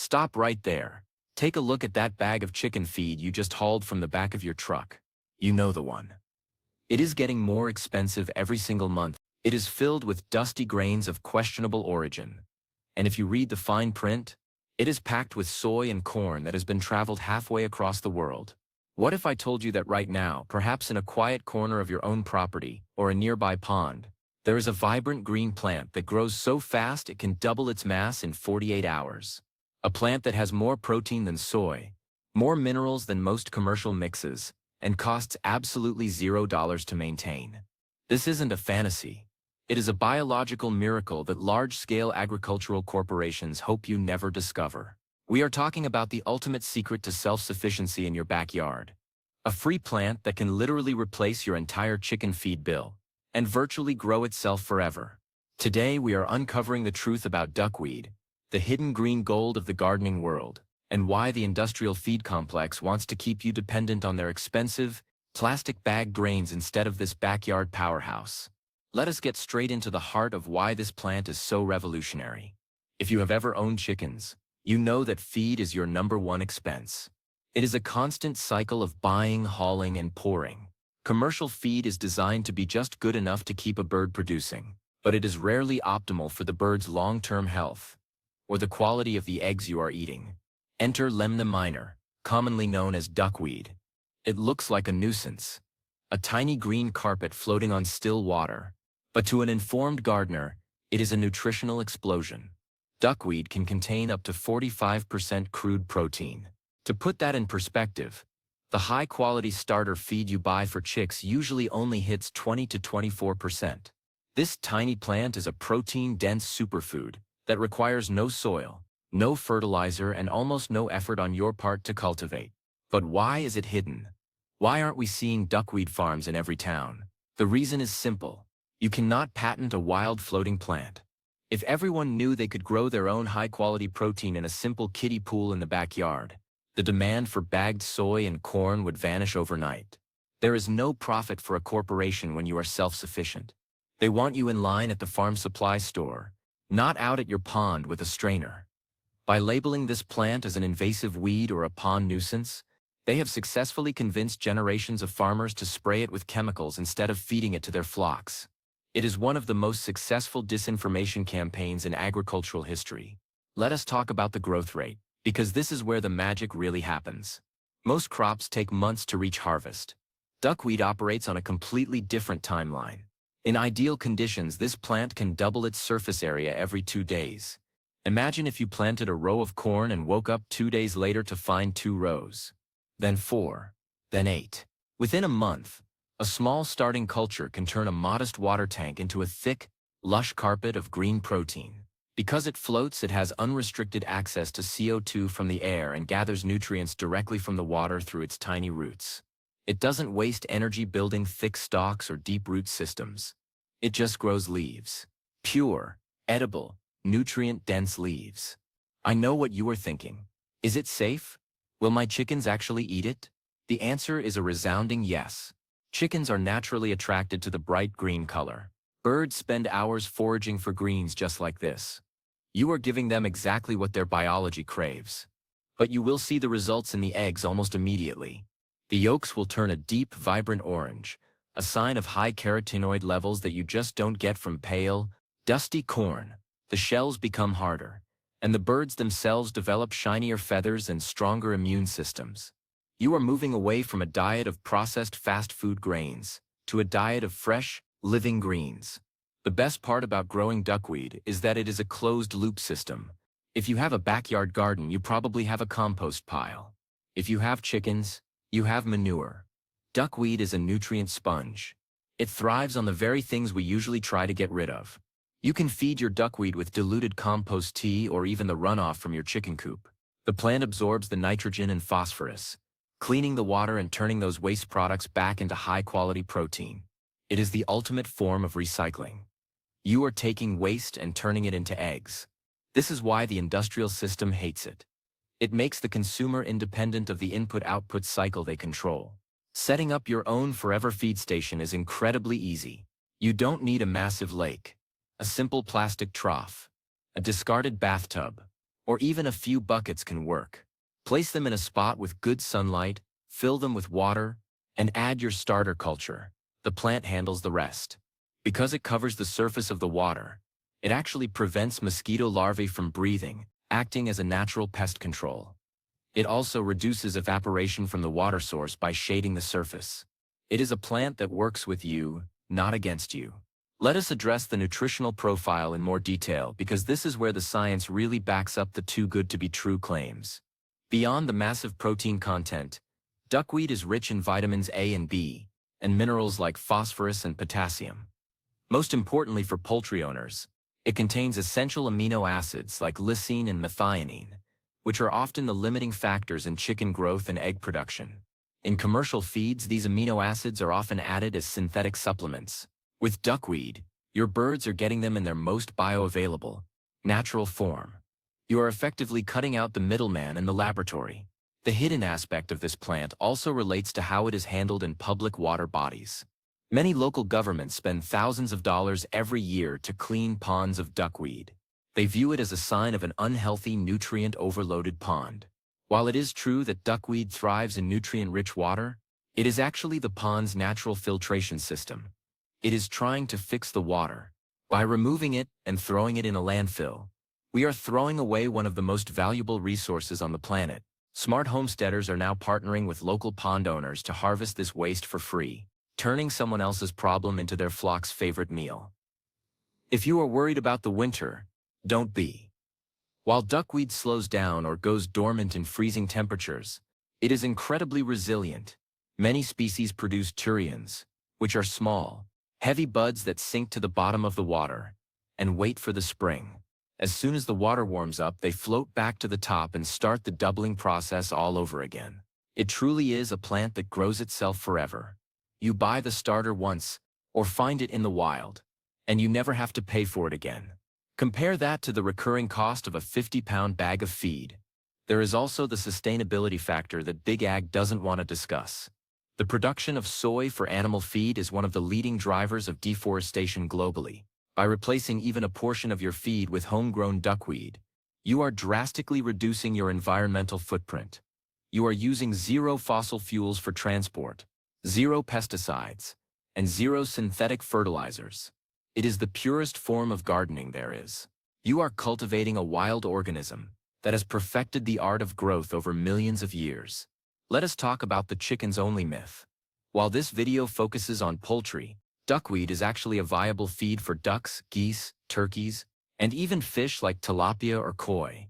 Stop right there. Take a look at that bag of chicken feed you just hauled from the back of your truck. You know the one. It is getting more expensive every single month. It is filled with dusty grains of questionable origin. And if you read the fine print, it is packed with soy and corn that has been traveled halfway across the world. What if I told you that right now, perhaps in a quiet corner of your own property or a nearby pond, there is a vibrant green plant that grows so fast it can double its mass in 48 hours? A plant that has more protein than soy, more minerals than most commercial mixes, and costs absolutely $0 to maintain. This isn't a fantasy. It is a biological miracle that large-scale agricultural corporations hope you never discover. We are talking about the ultimate secret to self-sufficiency in your backyard. A free plant that can literally replace your entire chicken feed bill and virtually grow itself forever. Today we are uncovering the truth about duckweed, the hidden green gold of the gardening world, and why the industrial feed complex wants to keep you dependent on their expensive, plastic bag grains instead of this backyard powerhouse. Let us get straight into the heart of why this plant is so revolutionary. If you have ever owned chickens, you know that feed is your #1 expense. It is a constant cycle of buying, hauling, and pouring. Commercial feed is designed to be just good enough to keep a bird producing, but it is rarely optimal for the bird's long-term health or the quality of the eggs you are eating. Enter Lemna minor, commonly known as duckweed. It looks like a nuisance, a tiny green carpet floating on still water. But to an informed gardener, it is a nutritional explosion. Duckweed can contain up to 45% crude protein. To put that in perspective, the high-quality starter feed you buy for chicks usually only hits 20 to 24%. This tiny plant is a protein-dense superfood that requires no soil, no fertilizer, and almost no effort on your part to cultivate. But why is it hidden? Why aren't we seeing duckweed farms in every town? The reason is simple. You cannot patent a wild floating plant. If everyone knew they could grow their own high-quality protein in a simple kiddie pool in the backyard, the demand for bagged soy and corn would vanish overnight. There is no profit for a corporation when you are self-sufficient. They want you in line at the farm supply store, not out at your pond with a strainer. By labeling this plant as an invasive weed or a pond nuisance, they have successfully convinced generations of farmers to spray it with chemicals instead of feeding it to their flocks. It is one of the most successful disinformation campaigns in agricultural history. Let us talk about the growth rate, because this is where the magic really happens. Most crops take months to reach harvest. Duckweed operates on a completely different timeline. In ideal conditions, this plant can double its surface area every 2 days. Imagine if you planted a row of corn and woke up 2 days later to find 2 rows. Then 4. Then 8. Within a month, a small starting culture can turn a modest water tank into a thick, lush carpet of green protein. Because it floats, it has unrestricted access to CO2 from the air and gathers nutrients directly from the water through its tiny roots. It doesn't waste energy building thick stalks or deep root systems. It just grows leaves. Pure, edible, nutrient-dense leaves. I know what you are thinking. Is it safe? Will my chickens actually eat it? The answer is a resounding yes. Chickens are naturally attracted to the bright green color. Birds spend hours foraging for greens just like this. You are giving them exactly what their biology craves. But you will see the results in the eggs almost immediately. The yolks will turn a deep, vibrant orange, a sign of high carotenoid levels that you just don't get from pale, dusty corn. The shells become harder, and the birds themselves develop shinier feathers and stronger immune systems. You are moving away from a diet of processed fast food grains to a diet of fresh, living greens. The best part about growing duckweed is that it is a closed-loop system. If you have a backyard garden, you probably have a compost pile. If you have chickens, you have manure. Duckweed is a nutrient sponge. It thrives on the very things we usually try to get rid of. You can feed your duckweed with diluted compost tea or even the runoff from your chicken coop. The plant absorbs the nitrogen and phosphorus, cleaning the water and turning those waste products back into high-quality protein. It is the ultimate form of recycling. You are taking waste and turning it into eggs. This is why the industrial system hates it. It makes the consumer independent of the input-output cycle they control. Setting up your own forever feed station is incredibly easy. You don't need a massive lake, a simple plastic trough, a discarded bathtub, or even a few buckets can work. Place them in a spot with good sunlight, fill them with water, and add your starter culture. The plant handles the rest. Because it covers the surface of the water, it actually prevents mosquito larvae from breathing, acting as a natural pest control. It also reduces evaporation from the water source by shading the surface. It is a plant that works with you, not against you. Let us address the nutritional profile in more detail because this is where the science really backs up the too good to be true claims. Beyond the massive protein content, duckweed is rich in vitamins A and B, and minerals like phosphorus and potassium. Most importantly for poultry owners, it contains essential amino acids like lysine and methionine, which are often the limiting factors in chicken growth and egg production. In commercial feeds, these amino acids are often added as synthetic supplements. With duckweed, your birds are getting them in their most bioavailable, natural form. You are effectively cutting out the middleman in the laboratory. The hidden aspect of this plant also relates to how it is handled in public water bodies. Many local governments spend thousands of dollars every year to clean ponds of duckweed. They view it as a sign of an unhealthy, nutrient-overloaded pond. While it is true that duckweed thrives in nutrient-rich water, it is actually the pond's natural filtration system. It is trying to fix the water. By removing it and throwing it in a landfill, we are throwing away one of the most valuable resources on the planet. Smart homesteaders are now partnering with local pond owners to harvest this waste for free, turning someone else's problem into their flock's favorite meal. If you are worried about the winter, don't be. While duckweed slows down or goes dormant in freezing temperatures, it is incredibly resilient. Many species produce turions, which are small, heavy buds that sink to the bottom of the water and wait for the spring. As soon as the water warms up, they float back to the top and start the doubling process all over again. It truly is a plant that grows itself forever. You buy the starter once, or find it in the wild, and you never have to pay for it again. Compare that to the recurring cost of a 50-pound bag of feed. There is also the sustainability factor that Big Ag doesn't want to discuss. The production of soy for animal feed is one of the leading drivers of deforestation globally. By replacing even a portion of your feed with homegrown duckweed, you are drastically reducing your environmental footprint. You are using zero fossil fuels for transport, zero pesticides, and zero synthetic fertilizers. It is the purest form of gardening there is. You are cultivating a wild organism that has perfected the art of growth over millions of years. Let us talk about the chickens-only myth. While this video focuses on poultry, duckweed is actually a viable feed for ducks, geese, turkeys, and even fish like tilapia or koi.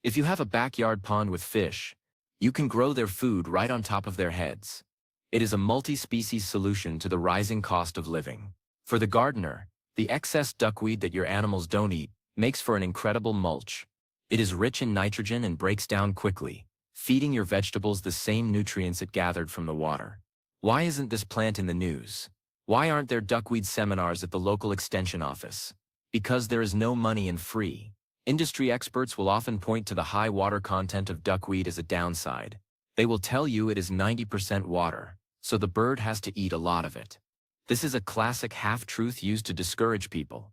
If you have a backyard pond with fish, you can grow their food right on top of their heads. It is a multi-species solution to the rising cost of living. For the gardener, the excess duckweed that your animals don't eat makes for an incredible mulch. It is rich in nitrogen and breaks down quickly, feeding your vegetables the same nutrients it gathered from the water. Why isn't this plant in the news? Why aren't there duckweed seminars at the local extension office? Because there is no money in free. Industry experts will often point to the high water content of duckweed as a downside. They will tell you it is 90% water, so the bird has to eat a lot of it. This is a classic half-truth used to discourage people.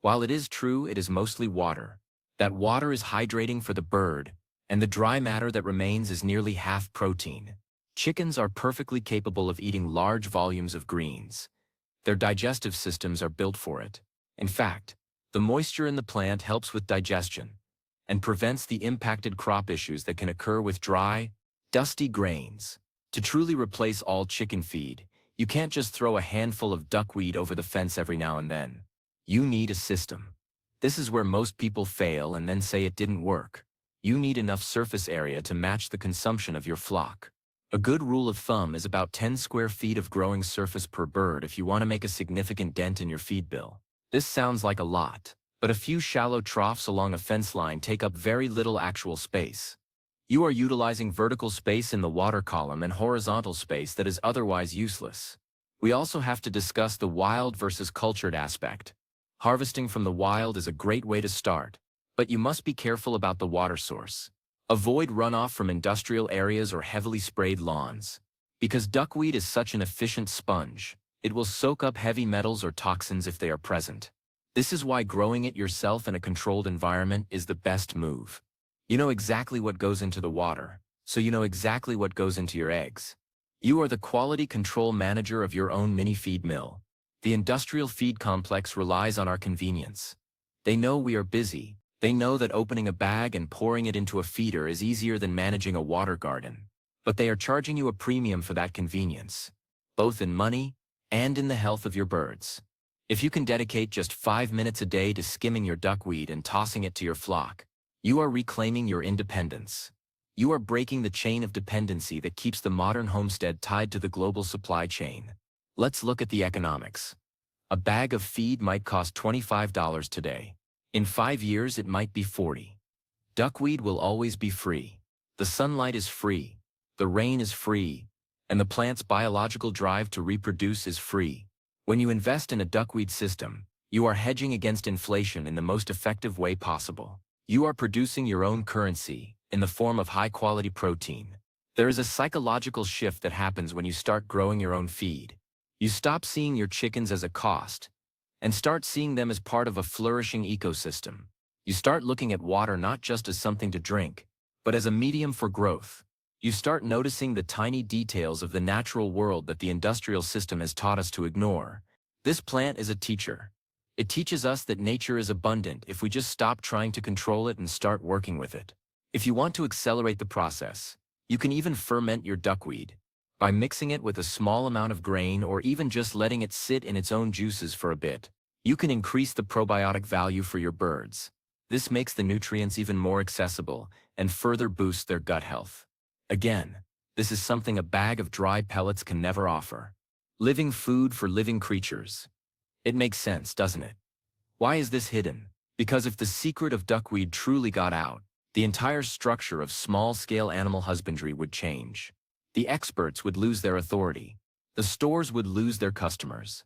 While it is true it is mostly water, that water is hydrating for the bird, and the dry matter that remains is nearly half protein. Chickens are perfectly capable of eating large volumes of greens. Their digestive systems are built for it. In fact, the moisture in the plant helps with digestion and prevents the impacted crop issues that can occur with dry, dusty grains. To truly replace all chicken feed, you can't just throw a handful of duckweed over the fence every now and then. You need a system. This is where most people fail and then say it didn't work. You need enough surface area to match the consumption of your flock. A good rule of thumb is about 10 square feet of growing surface per bird if you want to make a significant dent in your feed bill. This sounds like a lot, but a few shallow troughs along a fence line take up very little actual space. You are utilizing vertical space in the water column and horizontal space that is otherwise useless. We also have to discuss the wild versus cultured aspect. Harvesting from the wild is a great way to start, but you must be careful about the water source. Avoid runoff from industrial areas or heavily sprayed lawns. Because duckweed is such an efficient sponge, it will soak up heavy metals or toxins if they are present. This is why growing it yourself in a controlled environment is the best move. You know exactly what goes into the water, so you know exactly what goes into your eggs. You are the quality control manager of your own mini feed mill. The industrial feed complex relies on our convenience. They know we are busy. They know that opening a bag and pouring it into a feeder is easier than managing a water garden. But they are charging you a premium for that convenience, both in money and in the health of your birds. If you can dedicate just 5 minutes a day to skimming your duckweed and tossing it to your flock, you are reclaiming your independence. You are breaking the chain of dependency that keeps the modern homestead tied to the global supply chain. Let's look at the economics. A bag of feed might cost $25 today. In 5 years, it might be $40. Duckweed will always be free. The sunlight is free. The rain is free. And the plant's biological drive to reproduce is free. When you invest in a duckweed system, you are hedging against inflation in the most effective way possible. You are producing your own currency in the form of high-quality protein. There is a psychological shift that happens when you start growing your own feed. You stop seeing your chickens as a cost and start seeing them as part of a flourishing ecosystem. You start looking at water not just as something to drink, but as a medium for growth. You start noticing the tiny details of the natural world that the industrial system has taught us to ignore. This plant is a teacher. It teaches us that nature is abundant if we just stop trying to control it and start working with it. If you want to accelerate the process, you can even ferment your duckweed by mixing it with a small amount of grain or even just letting it sit in its own juices for a bit. You can increase the probiotic value for your birds. This makes the nutrients even more accessible and further boosts their gut health. Again, this is something a bag of dry pellets can never offer. Living food for living creatures. It makes sense, doesn't it? Why is this hidden? Because if the secret of duckweed truly got out, the entire structure of small-scale animal husbandry would change. The experts would lose their authority. The stores would lose their customers.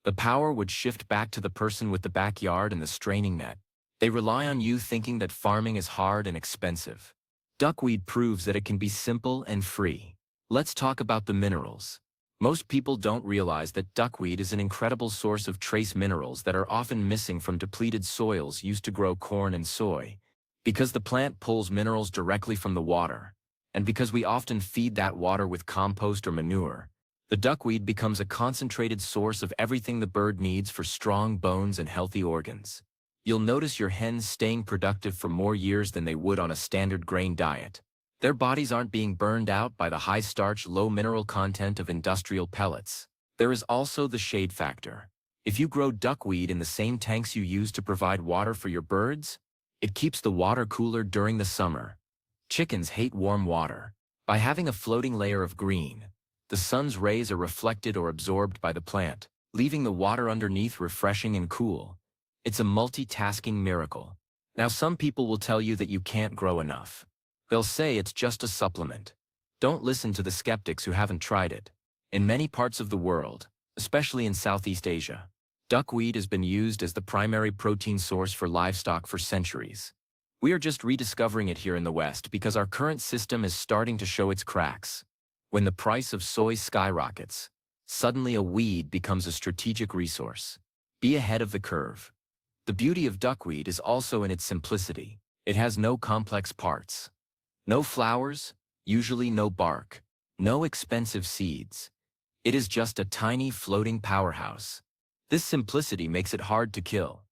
The power would shift back to the person with the backyard and the straining net. They rely on you thinking that farming is hard and expensive. Duckweed proves that it can be simple and free. Let's talk about the minerals. Most people don't realize that duckweed is an incredible source of trace minerals that are often missing from depleted soils used to grow corn and soy. Because the plant pulls minerals directly from the water, and because we often feed that water with compost or manure, the duckweed becomes a concentrated source of everything the bird needs for strong bones and healthy organs. You'll notice your hens staying productive for more years than they would on a standard grain diet. Their bodies aren't being burned out by the high-starch, low-mineral content of industrial pellets. There is also the shade factor. If you grow duckweed in the same tanks you use to provide water for your birds, it keeps the water cooler during the summer. Chickens hate warm water. By having a floating layer of green, the sun's rays are reflected or absorbed by the plant, leaving the water underneath refreshing and cool. It's a multitasking miracle. Now some people will tell you that you can't grow enough. They'll say it's just a supplement. Don't listen to the skeptics who haven't tried it. In many parts of the world, especially in Southeast Asia, duckweed has been used as the primary protein source for livestock for centuries. We are just rediscovering it here in the West because our current system is starting to show its cracks. When the price of soy skyrockets, suddenly a weed becomes a strategic resource. Be ahead of the curve. The beauty of duckweed is also in its simplicity. It has no complex parts. No flowers, usually no bark, no expensive seeds. It is just a tiny floating powerhouse. This simplicity makes it hard to kill.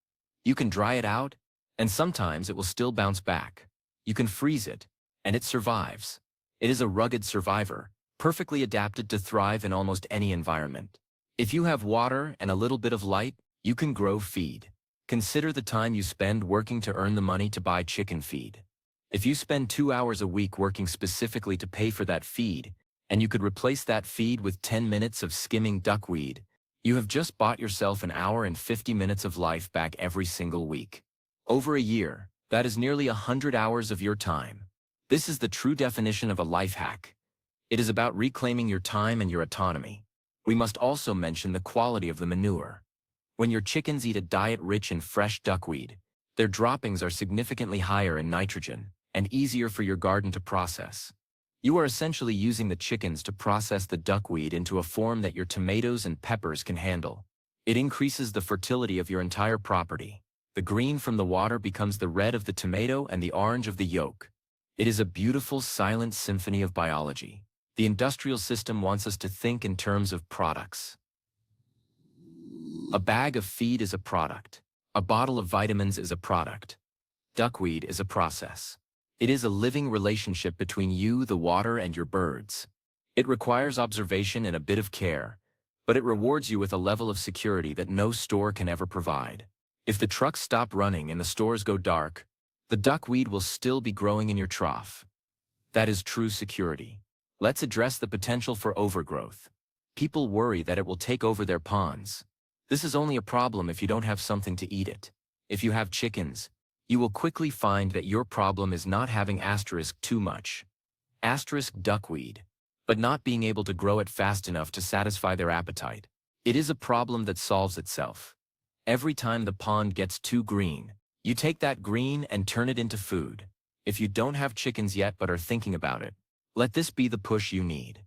You can dry it out, and sometimes it will still bounce back. You can freeze it, and it survives. It is a rugged survivor, perfectly adapted to thrive in almost any environment. If you have water and a little bit of light, you can grow feed. Consider the time you spend working to earn the money to buy chicken feed. If you spend 2 hours a week working specifically to pay for that feed, and you could replace that feed with 10 minutes of skimming duckweed, you have just bought yourself an hour and 50 minutes of life back every single week. Over a year, that is nearly 100 hours of your time. This is the true definition of a life hack. It is about reclaiming your time and your autonomy. We must also mention the quality of the manure. When your chickens eat a diet rich in fresh duckweed, their droppings are significantly higher in nitrogen and easier for your garden to process. You are essentially using the chickens to process the duckweed into a form that your tomatoes and peppers can handle. It increases the fertility of your entire property. The green from the water becomes the red of the tomato and the orange of the yolk. It is a beautiful, silent symphony of biology. The industrial system wants us to think in terms of products. A bag of feed is a product. A bottle of vitamins is a product. Duckweed is a process. It is a living relationship between you, the water, and your birds. It requires observation and a bit of care, but it rewards you with a level of security that no store can ever provide. If the trucks stop running and the stores go dark, the duckweed will still be growing in your trough. That is true security. Let's address the potential for overgrowth. People worry that it will take over their ponds. This is only a problem if you don't have something to eat it. If you have chickens, you will quickly find that your problem is not having too much duckweed, but not being able to grow it fast enough to satisfy their appetite. It is a problem that solves itself. Every time the pond gets too green, you take that green and turn it into food. If you don't have chickens yet but are thinking about it, let this be the push you need.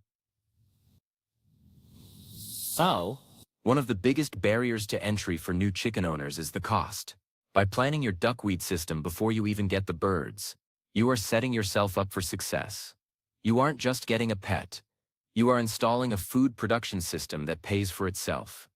One of the biggest barriers to entry for new chicken owners is the cost. By planning your duckweed system before you even get the birds, you are setting yourself up for success. You aren't just getting a pet. You are installing a food production system that pays for itself.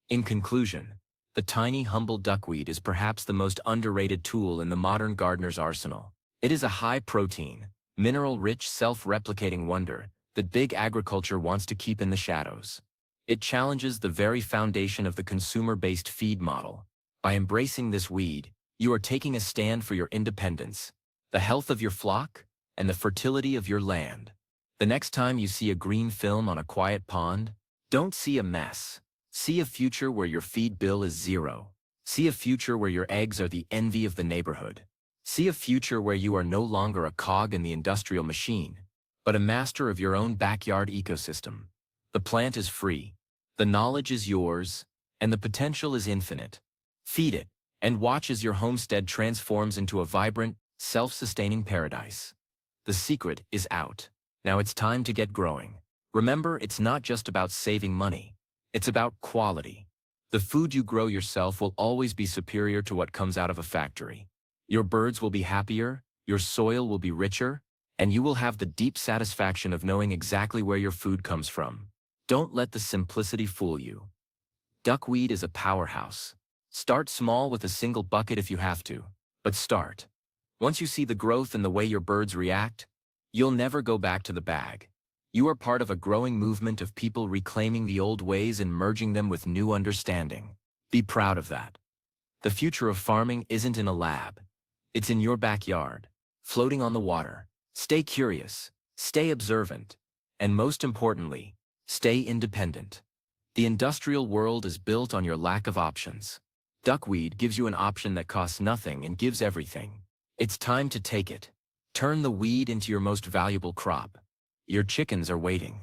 In conclusion, the tiny, humble duckweed is perhaps the most underrated tool in the modern gardener's arsenal. It is a high-protein, mineral-rich, self-replicating wonder that big agriculture wants to keep in the shadows. It challenges the very foundation of the consumer-based feed model. By embracing this weed, you are taking a stand for your independence, the health of your flock, and the fertility of your land. The next time you see a green film on a quiet pond, don't see a mess. See a future where your feed bill is zero. See a future where your eggs are the envy of the neighborhood. See a future where you are no longer a cog in the industrial machine, but a master of your own backyard ecosystem. The plant is free, the knowledge is yours, and the potential is infinite. Feed it, and watch as your homestead transforms into a vibrant, self-sustaining paradise. The secret is out. Now it's time to get growing. Remember, it's not just about saving money. It's about quality. The food you grow yourself will always be superior to what comes out of a factory. Your birds will be happier, your soil will be richer, and you will have the deep satisfaction of knowing exactly where your food comes from. Don't let the simplicity fool you. Duckweed is a powerhouse. Start small with a single bucket if you have to, but start. Once you see the growth in the way your birds react, you'll never go back to the bag. You are part of a growing movement of people reclaiming the old ways and merging them with new understanding. Be proud of that. The future of farming isn't in a lab. It's in your backyard, floating on the water. Stay curious, stay observant, and most importantly, stay independent. The industrial world is built on your lack of options. Duckweed gives you an option that costs nothing and gives everything. It's time to take it. Turn the weed into your most valuable crop. Your chickens are waiting.